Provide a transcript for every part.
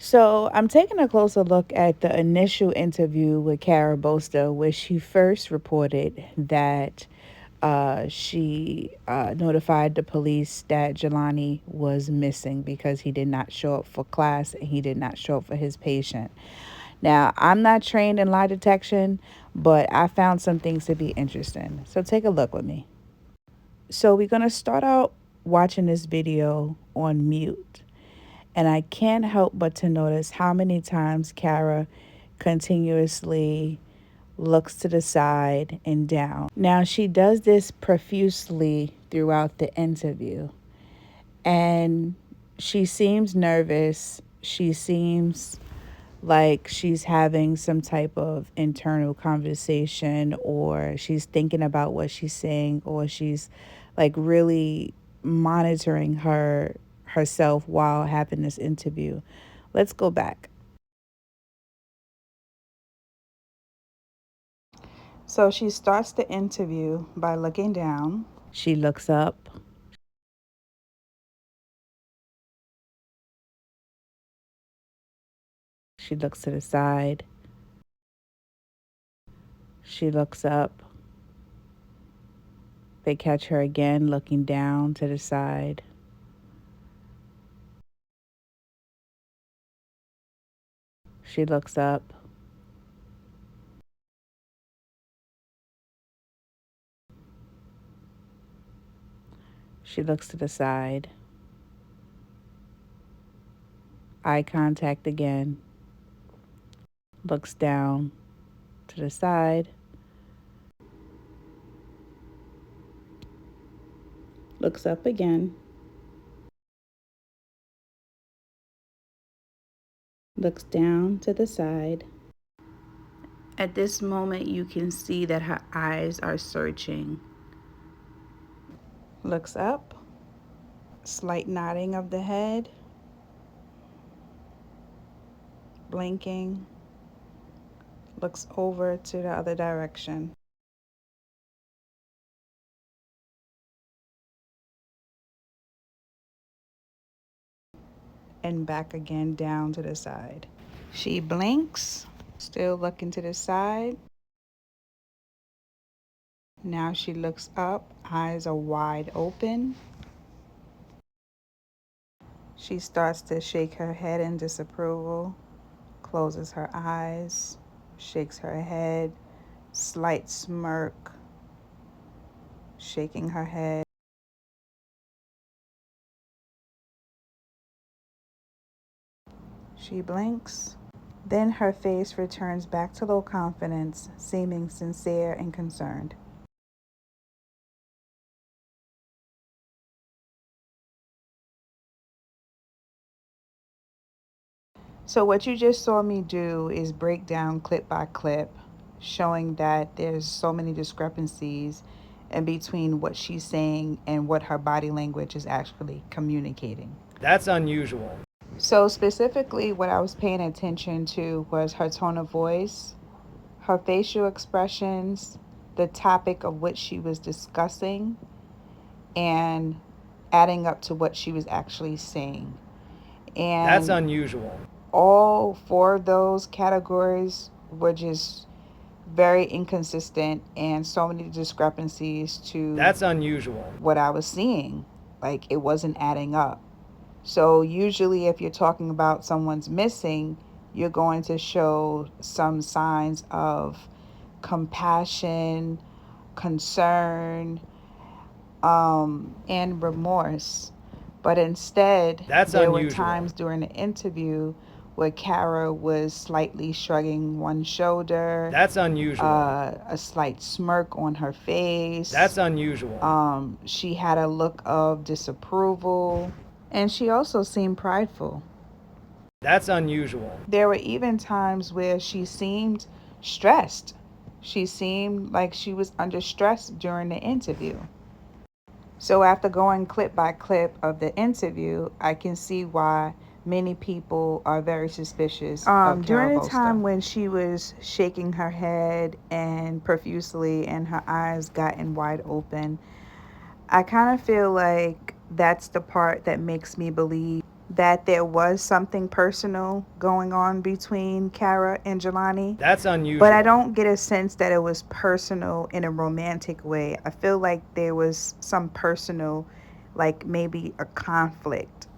So I'm taking a closer look at the initial interview with Caraboaster, where she first reported that she notified the police that Jelani was missing because he did not show up for class and he did not show up for his patient. Now, I'm not trained in lie detection, but I found some things to be interesting. So take a look with me. So we're going to start out watching this video on mute. And I can't help but to notice how many times Cara continuously looks to the side and down. Now, she does this profusely throughout the interview, and she seems nervous. She seems like she's having some type of internal conversation, or she's thinking about what she's saying, or she's like really monitoring herself while having this interview. Let's go back. So she starts the interview by looking down. She looks up. She looks to the side. She looks up. They catch her again looking down to the side. She looks up. She looks to the side. Eye contact again. Looks down to the side. Looks up again. Looks down to the side. At this moment, you can see that her eyes are searching. Looks up. Slight nodding of the head. Blinking. Looks over to the other direction. And back again down to the side. She blinks, still looking to the side. Now she looks up, eyes are wide open. She starts to shake her head in disapproval, closes her eyes, shakes her head, slight smirk, shaking her head. She blinks. Then her face returns back to low confidence, seeming sincere and concerned. So what you just saw me do is break down clip by clip, showing that there's so many discrepancies in between what she's saying and what her body language is actually communicating. That's unusual. So specifically what I was paying attention to was her tone of voice, her facial expressions, the topic of which she was discussing, and adding up to what she was actually saying. And That's unusual. all four of those categories were just very inconsistent and so many discrepancies to That's unusual. what I was seeing. Like it wasn't adding up. So usually if you're talking about someone's missing, you're going to show some signs of compassion, concern, and remorse. But instead, That's there were unusual. times during the interview where Cara was slightly shrugging one shoulder. That's unusual. A slight smirk on her face. That's unusual. She had a look of disapproval, and she also seemed prideful. That's unusual. There were even times where she seemed stressed. She seemed like she was under stress during the interview. So after going clip by clip of the interview, I can see why many people are very suspicious of during the time when she was shaking her head and profusely and her eyes gotten wide open, I kind of feel like that's the part that makes me believe that there was something personal going on between Cara and Jelani. That's unusual. But I don't get a sense that it was personal in a romantic way. I feel like there was some personal, like maybe a conflict.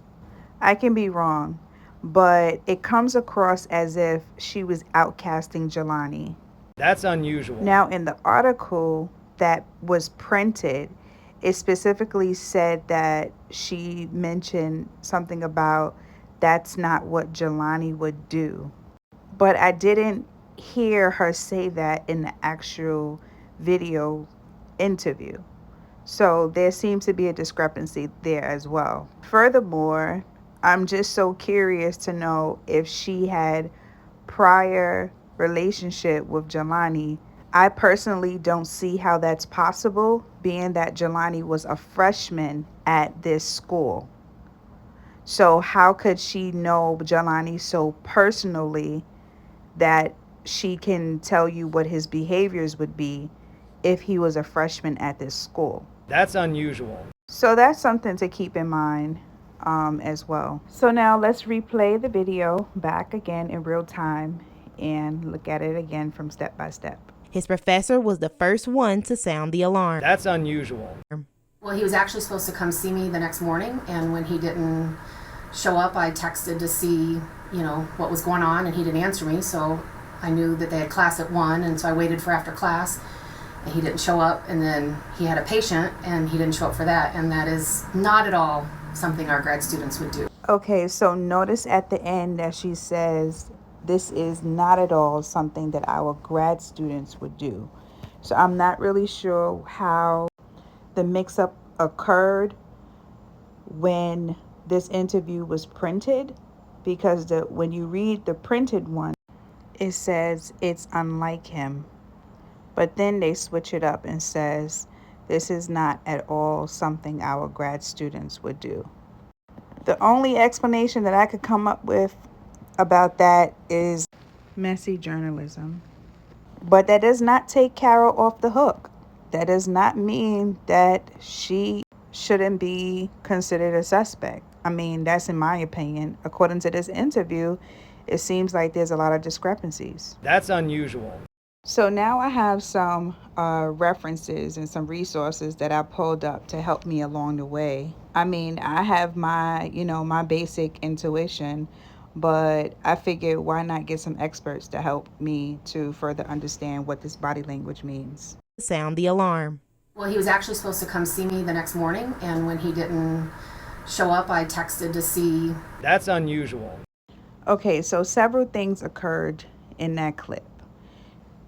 I can be wrong, but it comes across as if she was outcasting Jelani. That's unusual. Now, in the article that was printed, it specifically said that she mentioned something about that's not what Jelani would do. But I didn't hear her say that in the actual video interview. So there seems to be a discrepancy there as well. Furthermore, I'm just so curious to know if she had prior relationship with Jelani. I personally don't see how that's possible, being that Jelani was a freshman at this school. So how could she know Jelani so personally that she can tell you what his behaviors would be if he was a freshman at this school? That's unusual. So that's something to keep in mind as well. So now let's replay the video back again in real time and look at it again from step by step. His professor was the first one to sound the alarm. That's unusual. Well, he was actually supposed to come see me the next morning, and when he didn't show up, I texted to see, what was going on, and he didn't answer me, so I knew that they had class at 1, and so I waited for after class, and he didn't show up, and then he had a patient, and he didn't show up for that, and that is not at all something our grad students would do. Okay, so notice at the end that she says, this is not at all something that our grad students would do. So I'm not really sure how the mix-up occurred when this interview was printed, because when you read the printed one, it says it's unlike him. But then they switch it up and says, this is not at all something our grad students would do. The only explanation that I could come up with about that is messy journalism. But that does not take Cara off the hook. That does not mean that she shouldn't be considered a suspect. I mean, that's in my opinion. According to this interview, it seems like there's a lot of discrepancies. That's unusual. So now I have some references and some resources that I pulled up to help me along the way. I mean, I have my, my basic intuition, but I figured why not get some experts to help me to further understand what this body language means. Sound the alarm. Well, he was actually supposed to come see me the next morning, and when he didn't show up, I texted to see. That's unusual. Okay, so several things occurred in that clip.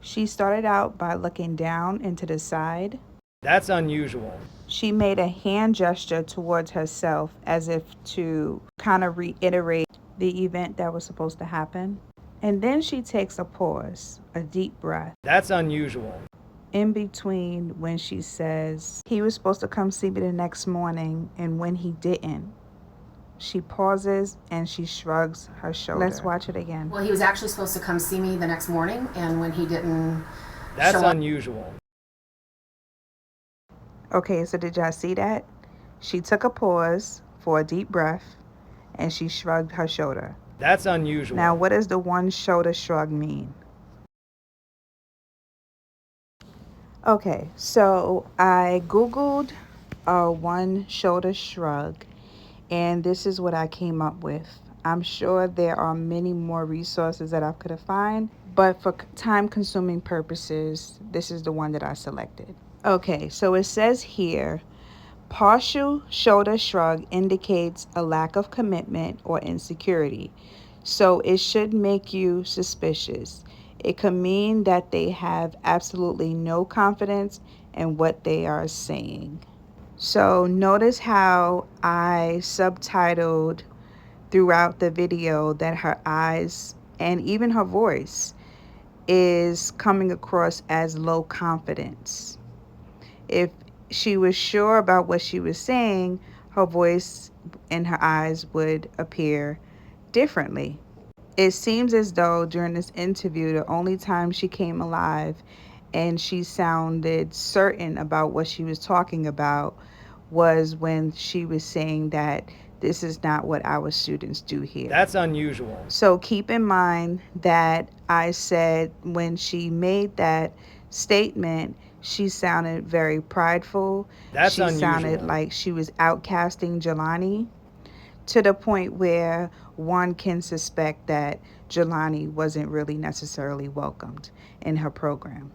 She started out by looking down and to the side. That's unusual. She made a hand gesture towards herself as if to kind of reiterate the event that was supposed to happen. And then she takes a pause, a deep breath. That's unusual. In between when she says, he was supposed to come see me the next morning, and when he didn't, she pauses and she shrugs her shoulder. Let's watch it again. Well, he was actually supposed to come see me the next morning, and when he didn't That's show up. unusual. Okay, so did y'all see that? She took a pause for a deep breath and she shrugged her shoulder. That's unusual. Now, what does the one shoulder shrug mean? Okay, so I Googled one shoulder shrug, and this is what I came up with. I'm sure there are many more resources that I could have found, but for time-consuming purposes, this is the one that I selected. Okay, so it says here, partial shoulder shrug indicates a lack of commitment or insecurity, so it should make you suspicious. It could mean that they have absolutely no confidence in what they are saying. So notice how I subtitled throughout the video that her eyes and even her voice is coming across as low confidence. If she was sure about what she was saying, her voice and her eyes would appear differently. It seems as though during this interview, the only time she came alive and she sounded certain about what she was talking about was when she was saying that This is not what our students do here. That's unusual. So keep in mind that I said when she made that statement, she sounded very prideful. That's She sounded unusual. like she was outcasting Jelani to the point where one can suspect that Jelani wasn't really necessarily welcomed in her program.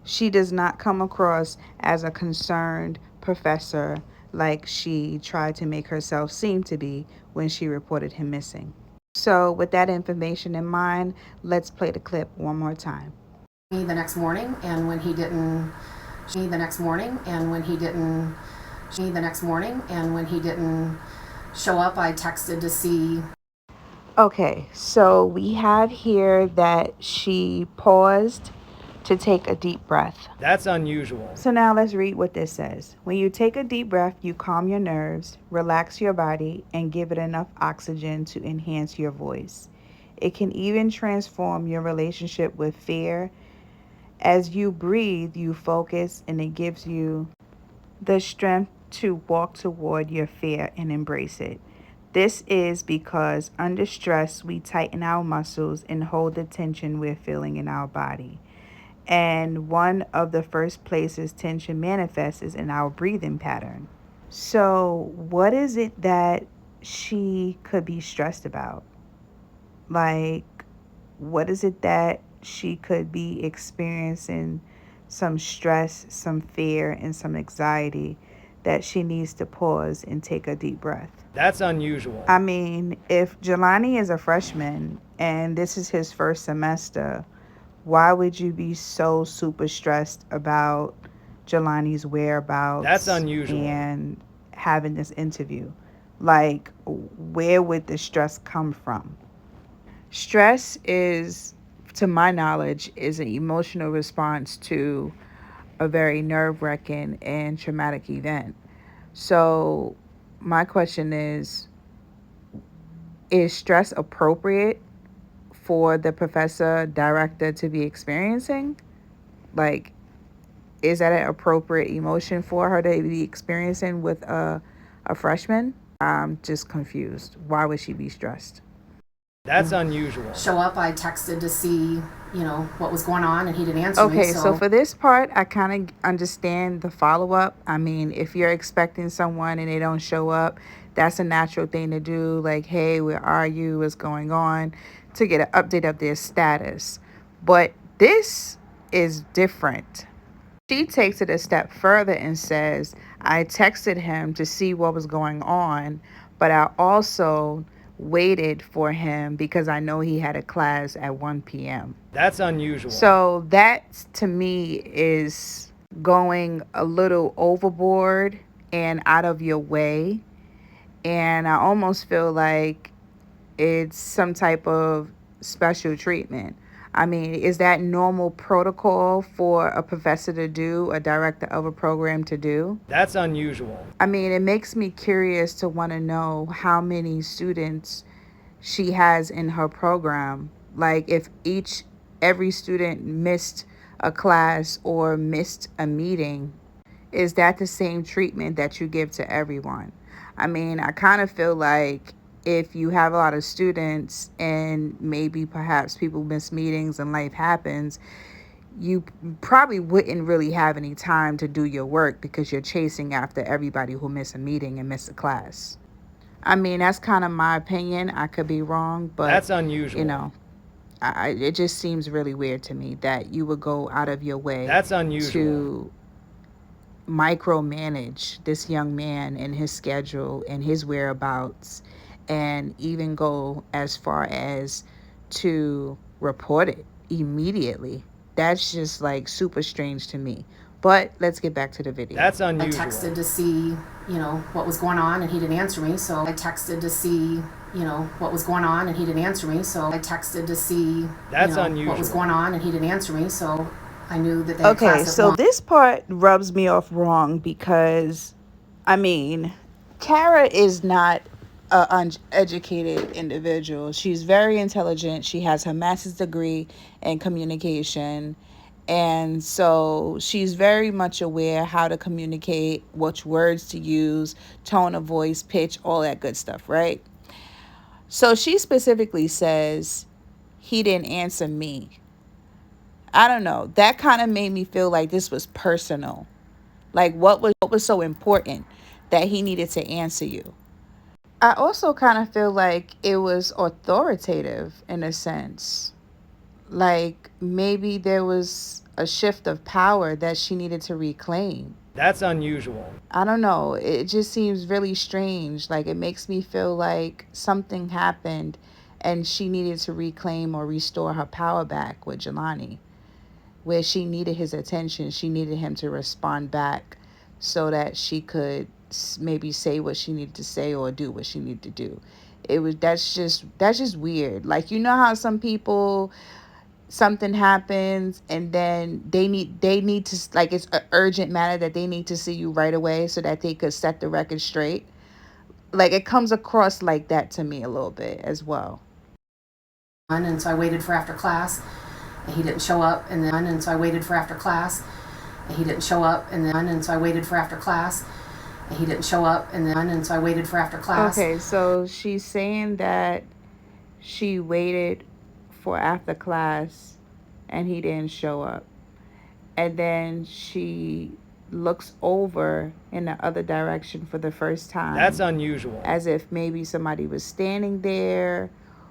She does not come across as a concerned professor like she tried to make herself seem to be when she reported him missing. So, with that information in mind, let's play the clip one more time. Me the next morning, and when he didn't, me the next morning, and when he didn't, me the next morning, and when he didn't show up, I texted to see. Okay, so we have here that she paused to take a deep breath. That's unusual. So now let's read what this says. When you take a deep breath, you calm your nerves, relax your body, and give it enough oxygen to enhance your voice. It can even transform your relationship with fear. As you breathe, you focus, and it gives you the strength to walk toward your fear and embrace it. This is because under stress, we tighten our muscles and hold the tension we're feeling in our body. And one of the first places tension manifests is in our breathing pattern. So, what is it that she could be stressed about? Like, what is it that she could be experiencing some stress, some fear, and some anxiety that she needs to pause and take a deep breath? That's unusual. I mean, if Jelani is a freshman and this is his first semester, why would you be so super stressed about Jelani's whereabouts? That's unusual. And having this interview? Like, where would the stress come from? Stress is, to my knowledge, is an emotional response to a very nerve-wracking and traumatic event. So my question is stress appropriate for the professor director to be experiencing? Like, is that an appropriate emotion for her to be experiencing with a freshman? I'm just confused. Why would she be stressed? That's unusual. Show up, I texted to see, what was going on, and he didn't answer me. Okay, so for this part, I kind of understand the follow-up. I mean, if you're expecting someone and they don't show up, that's a natural thing to do. Like, hey, where are you? What's going on? To get an update of their status. But this is different. She takes it a step further and says, I texted him to see what was going on, but I also waited for him because I know he had a class at 1 p.m. That's unusual. So that, to me, is going a little overboard and out of your way. And I almost feel like it's some type of special treatment. I mean, is that normal protocol for a professor to do, a director of a program to do? That's unusual. I mean, it makes me curious to want to know how many students she has in her program. Like, if every student missed a class or missed a meeting, is that the same treatment that you give to everyone? I mean, I kind of feel like if you have a lot of students and maybe perhaps people miss meetings and life happens, you probably wouldn't really have any time to do your work because you're chasing after everybody who missed a meeting and missed a class. I mean, that's kind of my opinion. I could be wrong, but that's unusual. It just seems really weird to me that you would go out of your way That's unusual. to micromanage this young man and his schedule and his whereabouts, and even go as far as to report it immediately. That's just like super strange to me. But let's get back to the video. That's unusual. I texted to see, what was going on, and he didn't answer me. So I texted to see, what was going on, and he didn't answer me. So I texted to see, That's unusual. What was going on, and he didn't answer me. So I knew that they had class at so 1. this part rubs me off wrong because, I mean, Cara is not an uneducated individual. She's very intelligent. She has her master's degree in communication, And so she's very much aware how to communicate, which words to use, tone of voice, pitch, all that good stuff, right? So she specifically says, he didn't answer me. I don't know. That kind of made me feel like this was personal. Like what was so important that he needed to answer you? I also kind of feel like it was authoritative in a sense. Like maybe there was a shift of power that she needed to reclaim. That's unusual. I don't know. It just seems really strange. Like it makes me feel like something happened and she needed to reclaim or restore her power back with Jelani, where she needed his attention. She needed him to respond back so that she could maybe say what she needed to say or do what she needed to do. That's just weird. Like, you know how some people, something happens and then they need to, like, it's an urgent matter that they need to see you right away so that they could set the record straight. Like, it comes across like that to me a little bit as well. And so I waited for after class, and he didn't show up. And so I waited for after class, and he didn't show up. And so I waited for after class, and he didn't show up. And so I waited for after class. Okay, so she's saying that she waited for after class and he didn't show up. And then she looks over in the other direction for the first time. That's unusual. As if maybe somebody was standing there,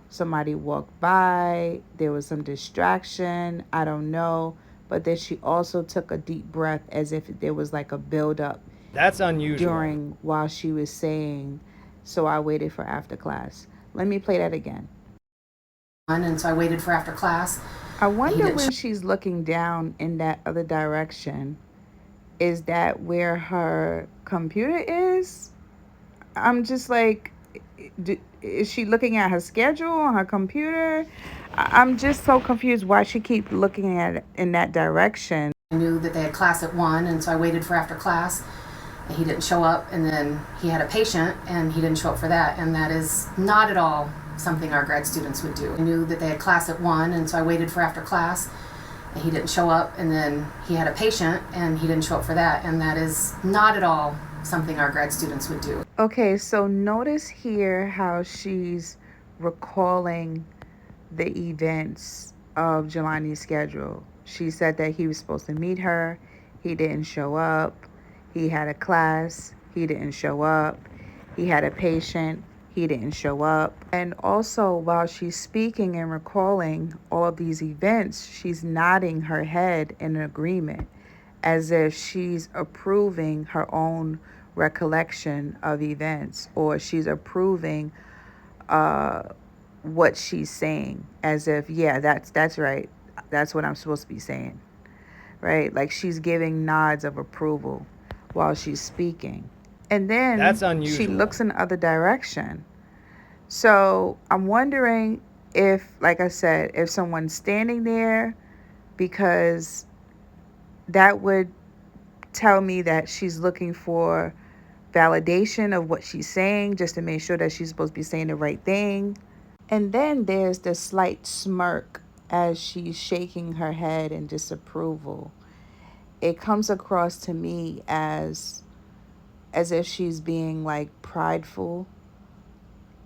somebody walked by, there was some distraction, I don't know. But then she also took a deep breath as if there was like a buildup That's unusual. while she was saying, so I waited for after class. Let me play that again. And so I waited for after class. I wonder when she's looking down in that other direction, is that where her computer is? I'm just like, is she looking at her schedule on her computer? I'm just so confused why she keeps looking at it in that direction. I knew that they had class at 1, and so I waited for after class, and he didn't show up. And then he had a patient, and he didn't show up for that. And that is not at all something our grad students would do. I knew that they had class at 1, and so I waited for after class, and he didn't show up. And then he had a patient, and he didn't show up for that. And that is not at all something our grad students would do. Okay, so notice here how she's recalling the events of Jelani's schedule. She said that he was supposed to meet her. He didn't show up. He had a class. He didn't show up. He had a patient. He didn't show up. And also, while she's speaking and recalling all of these events, she's nodding her head in agreement as if she's approving her own recollection of events, or she's approving what she's saying, as if, yeah, that's right, that's what I'm supposed to be saying, right? Like she's giving nods of approval while she's speaking. And then That's she unusual. looks in the other direction. So I'm wondering if, like I said, if someone's standing there, because that would tell me that she's looking for validation of what she's saying, just to make sure that she's supposed to be saying the right thing. And then there's the slight smirk as she's shaking her head in disapproval. It comes across to me as if she's being like prideful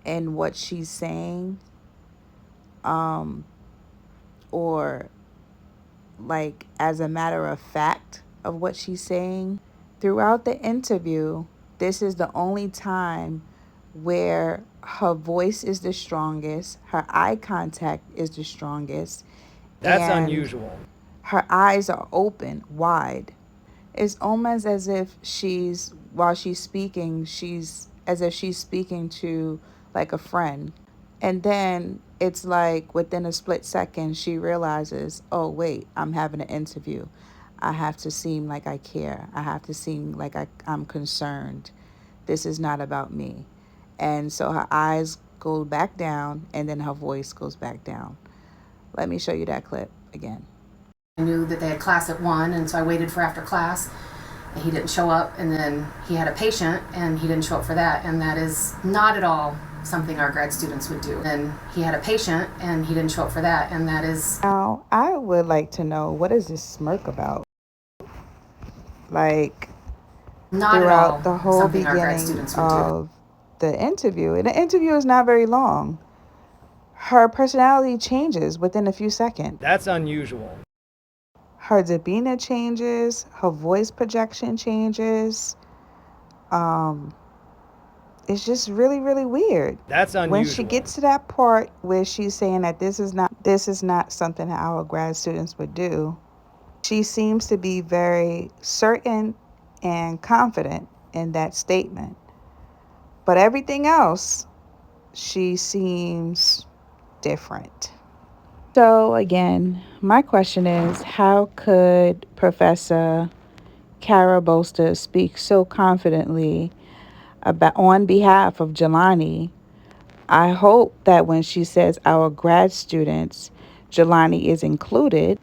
in what she's saying, or like as a matter of fact of what she's saying. Throughout the interview, this is the only time where her voice is the strongest, her eye contact is the strongest, That's and unusual. her eyes are open, wide. It's almost as if while she's speaking, she's as if she's speaking to like a friend. And then it's like within a split second, she realizes, oh, wait, I'm having an interview. I have to seem like I care. I have to seem like I'm concerned. This is not about me. And so her eyes go back down and then her voice goes back down. Let me show you that clip again. I knew that they had class at 1, and so I waited for after class, and he didn't show up. And then he had a patient, and he didn't show up for that. And that is not at all something our grad students would do. And he had a patient and he didn't show up for that, and that is... Now, I would like to know, what is this smirk about? Like, Not at all throughout the whole something our grad beginning students would do. of the interview, and the interview is not very long, her personality changes within a few seconds. That's unusual. Her demeanor changes, her voice projection changes. It's just really, really weird. That's unusual. When she gets to that part where she's saying that this is not something that our grad students would do, she seems to be very certain and confident in that statement. But everything else, she seems different. So again, my question is, how could Professor Caraboaster speak so confidently about on behalf of Jelani? I hope that when she says our grad students, Jelani is included.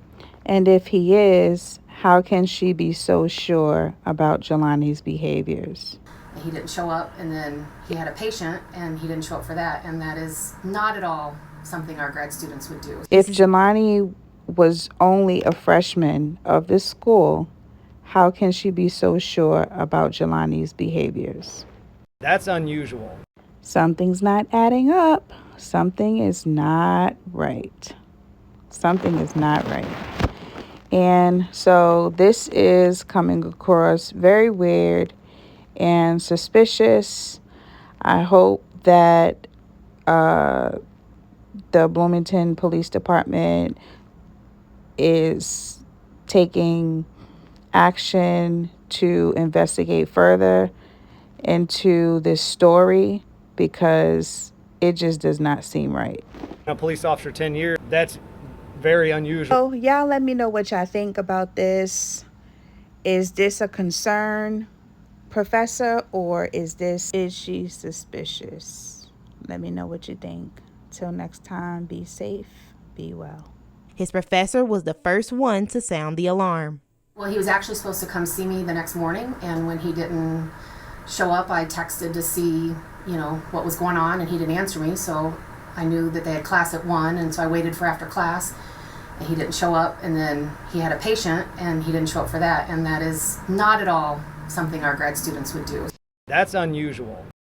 And if he is, how can she be so sure about Jelani's behaviors? He didn't show up, and then he had a patient and he didn't show up for that, and that is not at all something our grad students would do. If Jelani was only a freshman of this school, how can she be so sure about Jelani's behaviors? That's unusual. Something's not adding up. Something is not right. Something is not right. And so this is coming across very weird and suspicious. I hope that the Bloomington Police Department is taking action to investigate further into this story, because it just does not seem right. A police officer 10 years, that's very unusual. So y'all let me know what y'all think about this. Is this a concern, Professor, or is she suspicious? Let me know what you think. Till next time, be safe, be well. His professor was the first one to sound the alarm. Well, he was actually supposed to come see me the next morning, and when he didn't show up, I texted to see, what was going on, and he didn't answer me, so I knew that they had class at 1, and so I waited for after class, and he didn't show up, and then he had a patient, and he didn't show up for that, and that is not at all something our grad students would do. That's unusual.